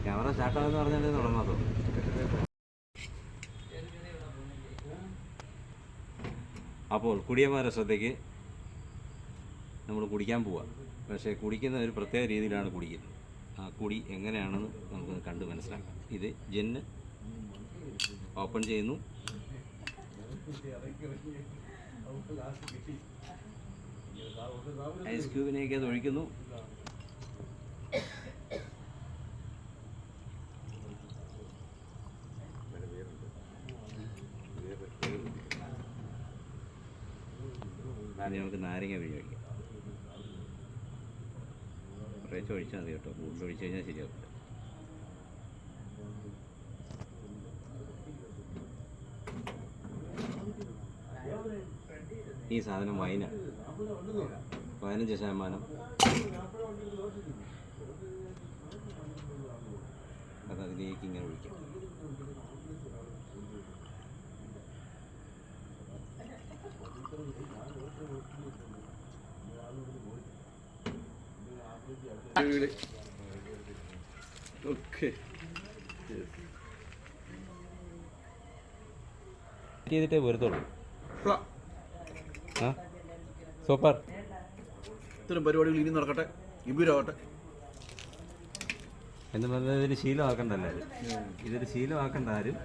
Camera സ്റ്റാർട്ടാകുമെന്ന് പറഞ്ഞാൽ തുടങ്ങാത്തോ. അപ്പോൾ കുടിയന്മാരുടെ ശ്രദ്ധയ്ക്ക് നമ്മൾ കുടിക്കാൻ പോവാം. പക്ഷേ കുടിക്കുന്ന ഒരു പ്രത്യേക രീതിയിലാണ് കുടിക്കുന്നത്. ആ കുടി എങ്ങനെയാണെന്ന് നമുക്ക് കണ്ട് മനസ്സിലാക്കാം. ഇത് ജെന്ന് ഓപ്പൺ ചെയ്യുന്നു. ഐസ് ക്യൂബിനേക്ക് അത് ഒഴിക്കുന്നു. ഇനി നമുക്ക് നാരങ്ങ പിഴിഞ്ഞ് ഒഴിക്കാം. കുറേശ്ശെ ഒഴിച്ചാൽ മതി കേട്ടോ, കൂടുതൽ ഒഴിച്ച് കഴിഞ്ഞാൽ ശരിയാവില്ല. ഈ സാധനം വൈനാണ്, 15%. അതതിലേക്ക് ഇങ്ങനെ ഒഴിക്കാം. ഓക്കെ, ചെയ്തിട്ടേ വരുത്തുള്ളൂ. ആ സൂപ്പർ. ഇത്തരം പരിപാടികൾ ഇനി നടക്കട്ടെ, ഗംഭീരമാകട്ടെ എന്ന് പറഞ്ഞാൽ ഇതൊരു ശീലമാക്കണ്ടല്ലേ, ഇതൊരു ശീലമാക്കണ്ട ആരും.